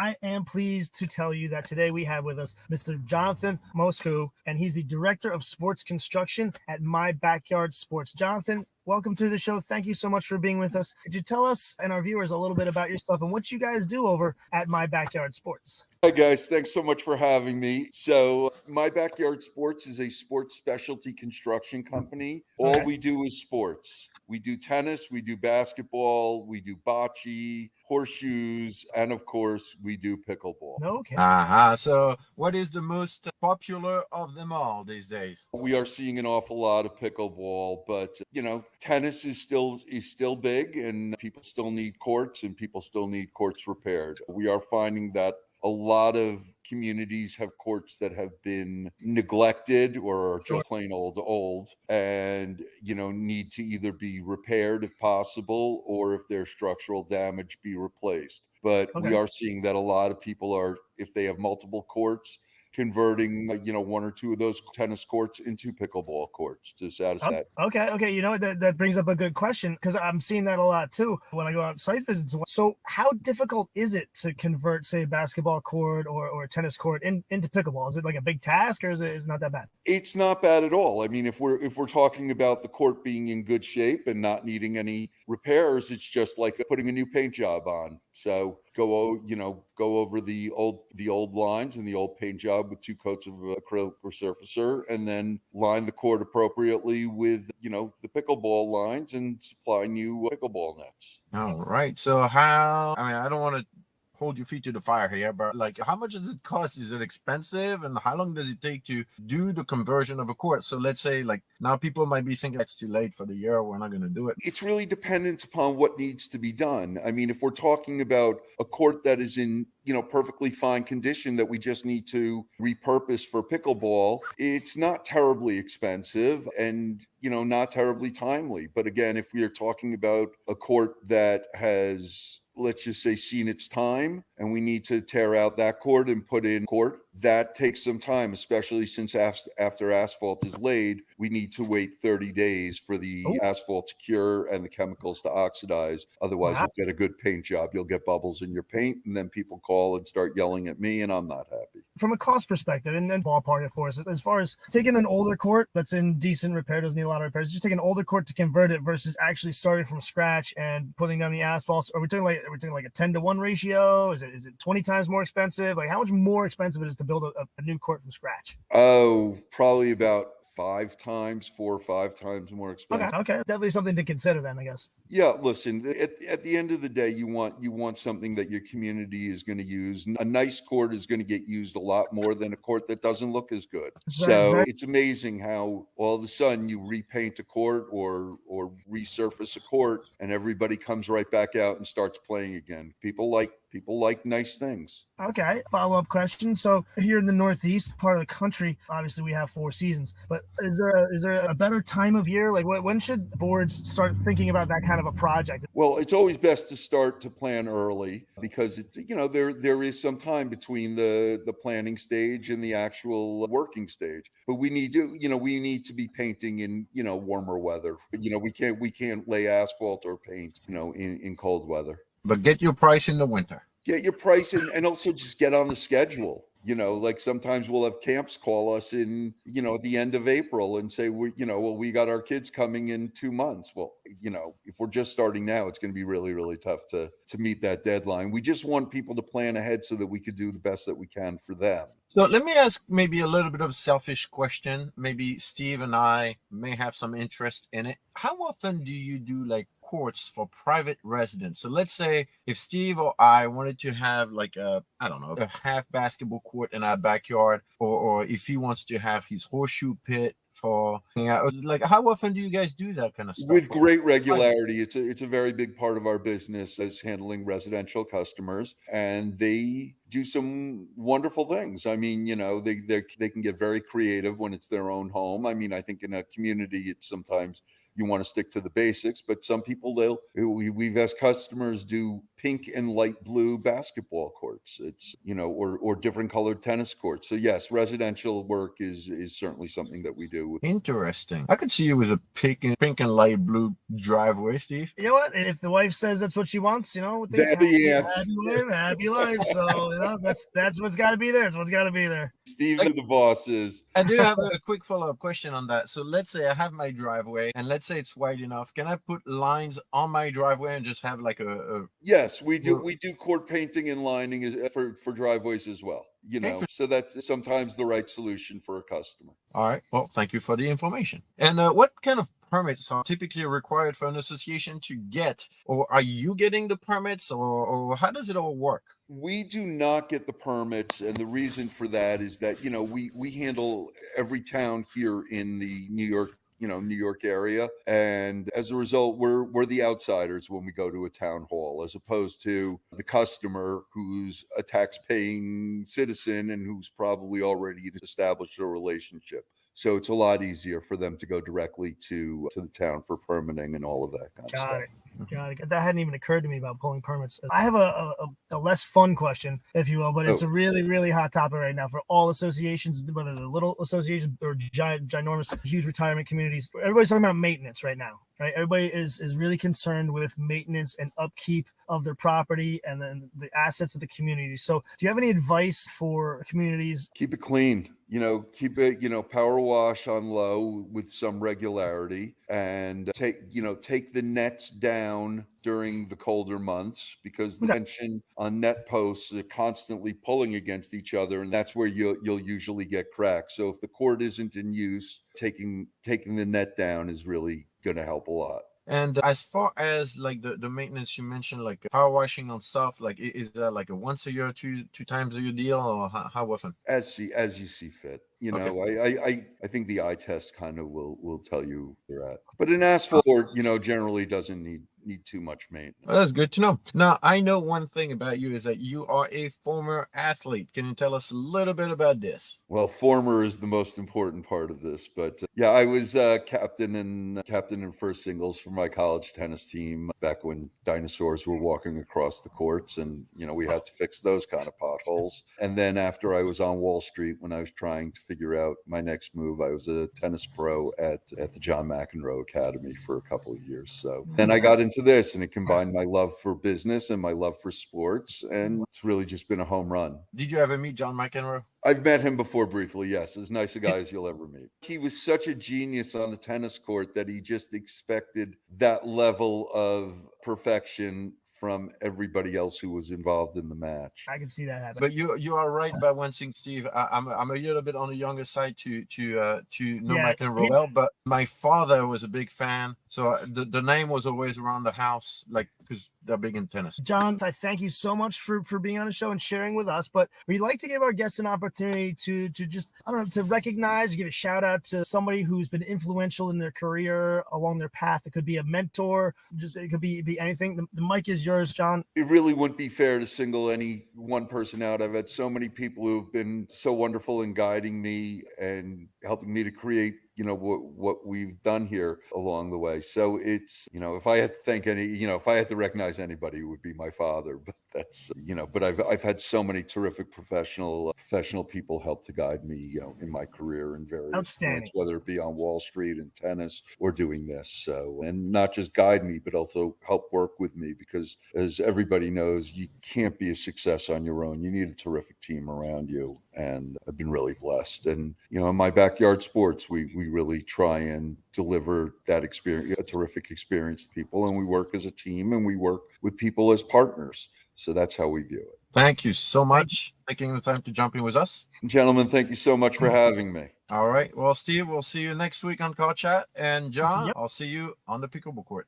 I am pleased to tell you that today we have with us Mr. Jonathan Moscou, and he's the Director of Sports Construction at My Backyard Sports. Jonathan, welcome to the show. Thank you so much for being with us. Could you tell us and our viewers a little bit about yourself and what you guys do over at My Backyard Sports? Hi, guys. Thanks so much for having me. So My Backyard Sports is a sports specialty construction company. All we do is sports. We do tennis, we do basketball, we do bocce, horseshoes, and of course, we do pickleball. Okay. So what is the most popular of them all these days? We are seeing an awful lot of pickleball, but tennis is still big, and people still need courts, and people still need courts repaired. We are finding that a lot of communities have courts that have been neglected or are just plain old and need to either be repaired if possible, or if there's structural damage, be replaced. But we are seeing that a lot of people are, if they have multiple courts, converting one or two of those tennis courts into pickleball courts to satisfy. Okay. You know what? That brings up a good question, because I'm seeing that a lot too when I go on site visits. So how difficult is it to convert, say, a basketball court or a tennis court into pickleball? Is it like a big task, or is it not that bad? It's not bad at all. I mean, if we're talking about the court being in good shape and not needing any repairs, it's just like putting a new paint job on. So go over the old lines and the old paint job with 2 coats of acrylic resurfacer, and then line the court appropriately with the pickleball lines and supply new pickleball nets. All right. So I don't want to hold your feet to the fire here, but how much does it cost? Is it expensive? And how long does it take to do the conversion of a court? So let's say now people might be thinking it's too late for the year, we're not going to do it. It's really dependent upon what needs to be done. I mean, if we're talking about a court that is in perfectly fine condition that we just need to repurpose for pickleball, it's not terribly expensive and not terribly timely. But again, if we are talking about a court that has, let's just say, seen its time, and we need to tear out that court and put in court, that takes some time, especially since after asphalt is laid, we need to wait 30 days for the asphalt to cure and the chemicals to oxidize. Otherwise, you'll get a good paint job. You'll get bubbles in your paint, and then people call and start yelling at me, and I'm not happy. From a cost perspective, and then ballpark it for us, as far as taking an older court that's in decent repair, doesn't need a lot of repairs, just take an older court to convert it versus actually starting from scratch and putting down the asphalt. Are we talking like a 10-to-1 ratio? Is it 20 times more expensive? How much more expensive it is to build a new court from scratch? Oh, probably about 4 or 5 times more expensive. Okay. Definitely something to consider then, I guess. Yeah, listen, at the end of the day, you want something that your community is going to use. A nice court is going to get used a lot more than a court that doesn't look as good. It's amazing how all of a sudden you repaint a court or resurface a court, and everybody comes right back out and starts playing again. People like nice things. Okay. Follow-up question. So here in the Northeast part of the country, obviously we have 4 seasons, but is there a better time of year? When should boards start thinking about that kind of a project? Well, it's always best to start to plan early, because there is some time between the planning stage and the actual working stage. But we need to be painting in warmer weather. We can't lay asphalt or paint in cold weather. But get your price in the winter. Get your price and also just get on the schedule. Sometimes we'll have camps call us in, at the end of April and say, we got our kids coming in 2 months. Well, if we're just starting now, it's going to be really, really tough to meet that deadline. We just want people to plan ahead so that we could do the best that we can for them. So let me ask maybe a little bit of a selfish question. Maybe Steve and I may have some interest in it. How often do you do courts for private residents? So let's say if Steve or I wanted to have a half basketball court in our backyard, or if he wants to have his horseshoe pit for how often do you guys do that kind of stuff? With great regularity. It's a very big part of our business as handling residential customers, and they do some wonderful things. I mean, they can get very creative when it's their own home. I mean, I think in a community, it's sometimes you want to stick to the basics. But some people, we've asked customers do pink and light blue basketball courts. It's, or different colored tennis courts. So yes, residential work is certainly something that we do. Interesting. I could see you with a pink and light blue driveway, Steve. You know what? If the wife says that's what she wants, with these happy wife, happy life. So that's what's got to be there. It's what's got to be there. Steve and the boss is. I do have a quick follow-up question on that. So let's say I have my driveway, and let's say it's wide enough. Can I put lines on my driveway and just have like a Yes, we do. We do court painting and lining for driveways as well. So that's sometimes the right solution for a customer. All right. Well, thank you for the information. And what kind of permits are typically required for an association to get, or are you getting the permits, or how does it all work? We do not get the permits, and the reason for that is that we handle every town here in the New York area, and as a result, we're the outsiders when we go to a town hall, as opposed to the customer who's a tax-paying citizen and who's probably already established a relationship. So it's a lot easier for them to go directly to the town for permitting and all of that kind of stuff. Got it. That hadn't even occurred to me about pulling permits. I have a less fun question, if you will, but it's a really, really hot topic right now for all associations, whether they're little associations or ginormous, huge retirement communities. Everybody's talking about maintenance right now, right? Everybody is really concerned with maintenance and upkeep of their property and then the assets of the community. So do you have any advice for communities? Keep it clean. Keep it, power wash on low with some regularity, and take the nets down during the colder months, because the tension on net posts are constantly pulling against each other, and that's where you'll usually get cracks. So if the court isn't in use, taking the net down is really going to help a lot. And as far as like the maintenance you mentioned, like power washing on stuff, like is that like a once a year, two times a year deal, or how often? As you see fit. I think the eye test kind of will tell you where you're at. But an asphalt, generally doesn't need too much maintenance. Well, that's good to know. Now, I know one thing about you is that you are a former athlete. Can you tell us a little bit about this? Well, former is the most important part of this, but I was captain and first singles for my college tennis team back when dinosaurs were walking across the courts, and we had to fix those kind of potholes. And then after I was on Wall Street, when I was trying to figure out my next move, I was a tennis pro at the John McEnroe Academy for a couple of years. So then I got into this, and it combined my love for business and my love for sports, and it's really just been a home run. Did you ever meet John McEnroe? I've met him before briefly, yes. As nice a guy as you'll ever meet. He was such a genius on the tennis court that he just expected that level of perfection from everybody else who was involved in the match. I can see that happening. But you are right about one thing, Steve. I'm a little bit on the younger side to know McEnroe well, but my father was a big fan, so the name was always around the house, like, because they're big in tennis. John, I thank you so much for being on the show and sharing with us. But we'd like to give our guests an opportunity to just, to recognize, give a shout out to somebody who's been influential in their career along their path. It could be a mentor, it could be anything. The mic is yours, John. It really wouldn't be fair to single any one person out. I've had so many people who've been so wonderful in guiding me and helping me to create what we've done here along the way. So it's, if I had to thank if I had to recognize anybody, it would be my father. But that's, but I've had so many terrific professional people help to guide me, in my career in various points, whether it be on Wall Street in tennis or doing this. So, and not just guide me, but also help work with me, because as everybody knows, you can't be a success on your own. You need a terrific team around you. And I've been really blessed. And, in my backyard sports, we really try and deliver that experience, a terrific experience to people. And we work as a team, and we work with people as partners. So that's how we view it. Thank you so much for taking the time to jump in with us. Gentlemen, thank you so much for having me. All right. Well, Steve, we'll see you next week on Call Chat. And John, I'll see you on the pickleball court.